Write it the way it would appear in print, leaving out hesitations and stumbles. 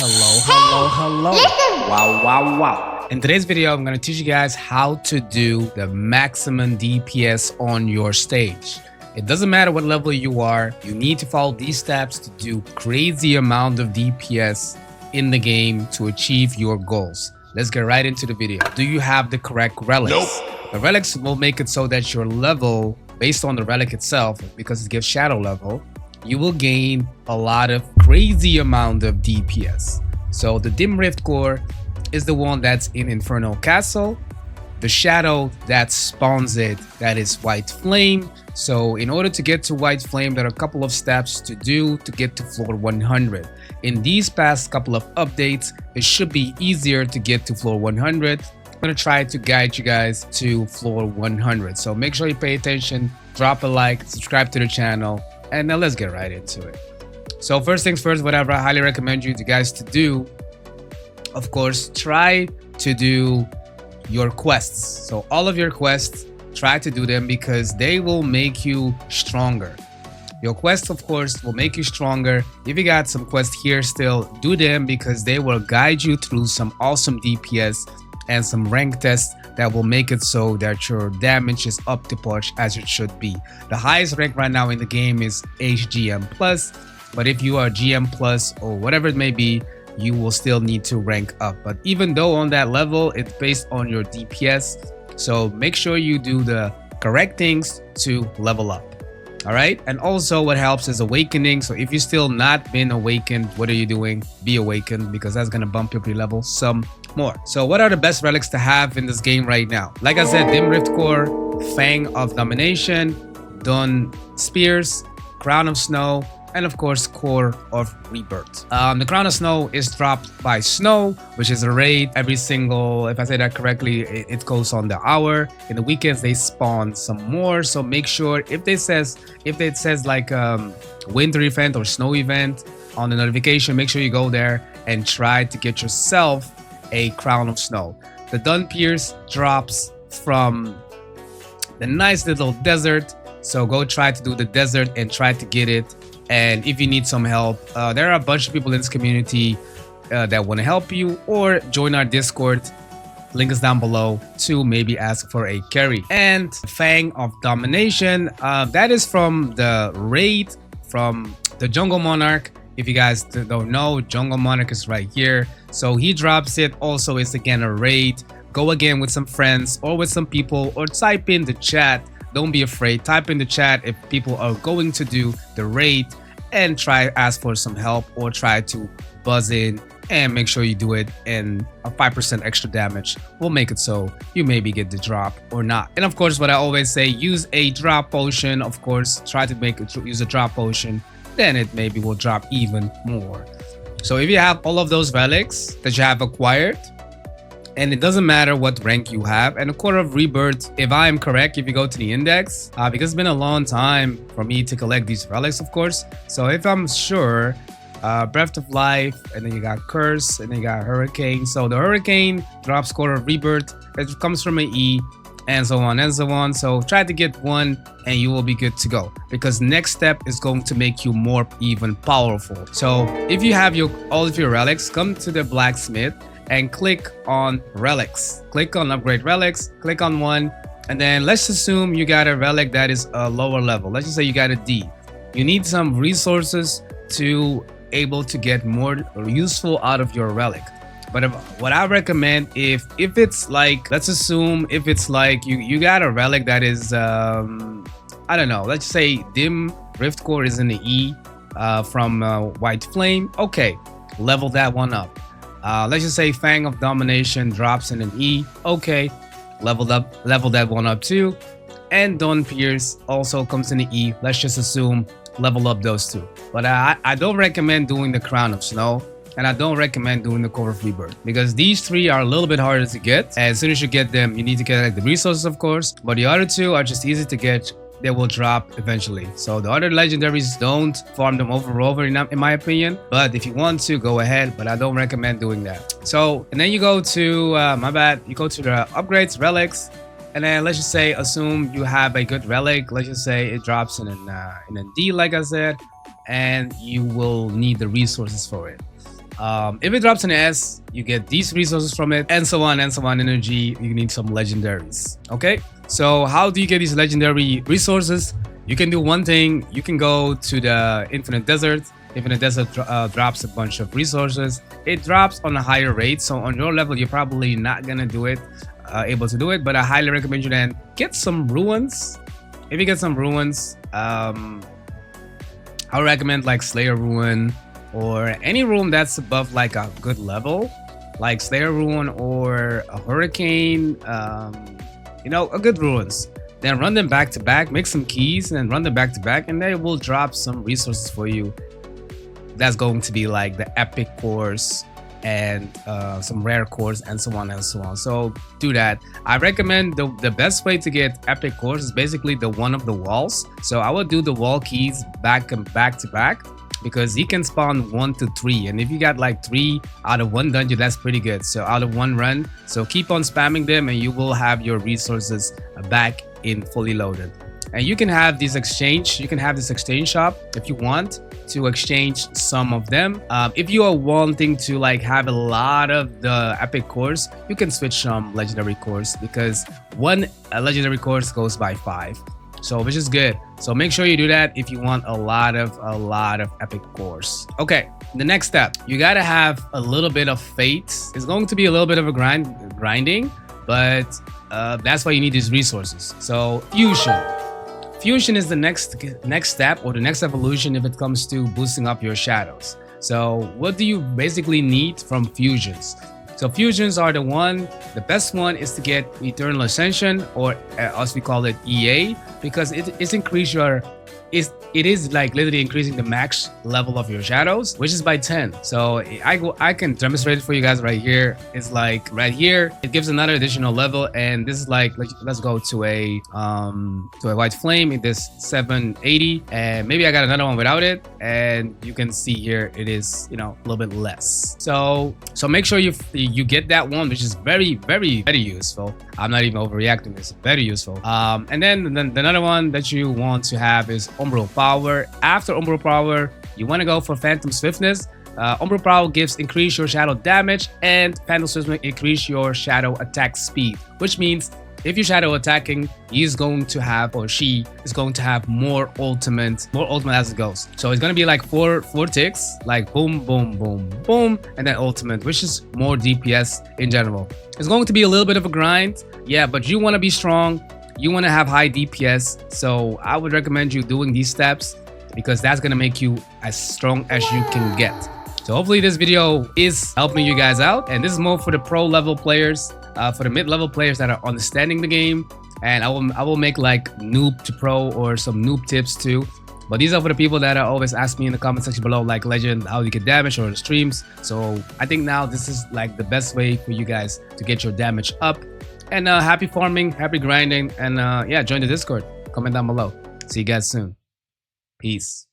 Hello. Wow. In today's video, I'm going to teach you guys how to do the maximum DPS on your stage. It doesn't matter what level you are, you need to follow these steps to do crazy amount of DPS in the game to achieve your goals. Let's get right into the video. Do you have the correct relics? Nope. The relics will make it so that your level, based on the relic itself, because it gives shadow level, you will gain a lot of crazy amount of DPS. So the dim rift core is the one that's in Infernal Castle. The shadow that spawns it, that is white flame. So in order to get to white flame, there are a couple of steps to do to get to floor 100. In these past couple of updates, it should be easier to get to floor 100. I'm going to try to guide you guys to floor 100. So make sure you pay attention, drop a like, subscribe to the channel, and now let's get right into it. So first things first, whatever I highly recommend you guys to do, of course, try to do your quests. So all of your quests, try to do them because they will make you stronger. Your quests, of course, will make you stronger. If you got some quests here still, do them because they will guide you through some awesome DPS and some rank tests that will make it so that your damage is up to par as it should be. The highest rank right now in the game is HGM plus, but if you are GM plus or whatever it may be, you will still need to rank up. But even though on that level, it's based on your DPS, so make sure you do the correct things to level up. All right, and also what helps is awakening. So if you still not been awakened, what are you doing? Be awakened, because that's gonna bump up your level some more. So what are the best relics to have in this game right now? Like I said, dim rift core, Fang of Domination, Dawn Spears, Crown of Snow, and of course Core of Rebirth. The Crown of Snow is dropped by Snow, which is a raid every single, if I say that correctly, it goes on the hour. In the weekends they spawn some more, so make sure if it says like winter event or snow event on the notification, make sure you go there and try to get yourself a Crown of Snow. The Dawn Pierce drops from the nice little desert, so go try to do the desert and try to get it. And if you need some help, there are a bunch of people in this community that want to help you, or join our Discord. Link is down below to maybe ask for a carry. And Fang of Domination, that is from the raid from the Jungle Monarch. If you guys don't know, Jungle Monarch is right here. So he drops it. Also, it's again a raid. Go again with some friends or with some people, or type in the chat. Don't be afraid. Type in the chat if people are going to do the raid, and try ask for some help, or try to buzz in and make sure you do it, and a 5% extra damage will make it so you maybe get the drop or not. And of course, what I always say, use a drop potion. Of course, try to make it use a drop potion, then it maybe will drop even more. So if you have all of those relics that you have acquired, and it doesn't matter what rank you have, and a Core of Rebirth, if I am correct, if you go to the index, because it's been a long time for me to collect these relics, of course. So if I'm sure, Breath of Life, and then you got Curse, and then you got Hurricane. So the Hurricane drops Core of Rebirth, it comes from an E, and so on and so on. So try to get one and you will be good to go, because next step is going to make you more even powerful. So if you have all of your relics, come to the blacksmith and click on relics. Click on upgrade relics, click on one, and then let's assume you got a relic that is a lower level. Let's just say you got a D. You need some resources to able to get more useful out of your relic. But what I recommend, if it's like, let's assume if it's like you got a relic that is I don't know, let's say dim rift core is in the E from white flame. Okay, level that one up. Let's just say Fang of Domination drops in an E. Okay, level that one up too. And Dawn Pierce also comes in an E. Let's just assume level up those two. But I don't recommend doing the Crown of Snow, and I don't recommend doing the Core of Rebirth, because these three are a little bit harder to get. And as soon as you get them, you need to get like the resources, of course. But the other two are just easy to get. They will drop eventually. So the other legendaries, don't farm them over and over in my opinion. But if you want to, go ahead, but I don't recommend doing that. So, and then you go to, you go to the upgrades, relics, and then let's just say, assume you have a good relic. Let's just say it drops in a D, like I said, and you will need the resources for it. If it drops an S, you get these resources from it, and so on and so on. Energy, you need some legendaries. Okay, so how do you get these legendary resources? You can do one thing. You can go to the Infinite Desert. Infinite Desert drops a bunch of resources. It drops on a higher rate, so on your level, you're probably not gonna do it, able to do it. But I highly recommend you then get some ruins. If you get some ruins, I would recommend like Slayer Ruin or any room that's above like a good level, like Slayer Ruin or a Hurricane. You know, a good ruins. Then run them back to back, make some keys, and then run them back to back, and they will drop some resources for you. That's going to be like the epic cores and some rare cores and so on and so on. So do that. I recommend the best way to get epic cores is basically the one of the walls. So I would do the wall keys back and back to back, because he can spawn 1 to 3, and if you got like 3 out of 1 dungeon, that's pretty good. So out of 1 run, so keep on spamming them and you will have your resources back in fully loaded. And you can have this exchange, you can have this exchange shop if you want to exchange some of them. If you are wanting to like have a lot of the epic cores, you can switch some legendary cores, because one legendary course goes by 5, so which is good. So make sure you do that if you want a lot of epic cores. Okay, the next step, you gotta have a little bit of fate. It's going to be a little bit of a grinding, but that's why you need these resources. So fusion is the next step, or the next evolution if it comes to boosting up your shadows. So what do you basically need from fusions? So fusions are the best one is to get Eternal Ascension, or as we call it, EA, because it increase your, it is like literally increasing the max level of your shadows, which is by 10. So I can demonstrate it for you guys right here. It's like right here, it gives another additional level, and this is like, let's go to a white flame. It is 780, and maybe I got another one without it, and you can see here it is, you know, a little bit less. So make sure you get that one, which is very useful. I'm not even overreacting. It's very useful. And then another one that you want to have is Umbral Power. After Umbral Power, you want to go for Phantom Swiftness. Umbral Power gives increase your shadow damage, and Phantom Swiftness increase your shadow attack speed, which means if you're shadow attacking, he's going to have, or she is going to have more ultimate as it goes. So it's going to be like four ticks, like boom, boom, boom, boom, and then ultimate, which is more DPS in general. It's going to be a little bit of a grind, yeah, but you want to be strong. You want to have high DPS, so I would recommend you doing these steps, because that's going to make you as strong as you can get. So hopefully this video is helping you guys out, and this is more for the pro level players, for the mid level players that are understanding the game, and I will make like noob to pro or some noob tips too. But these are for the people that are always ask me in the comment section below, like, Legend, how do you get damage, or the streams. So I think now this is like the best way for you guys to get your damage up. And happy farming, happy grinding, and yeah, join the Discord. Comment down below. See you guys soon. Peace.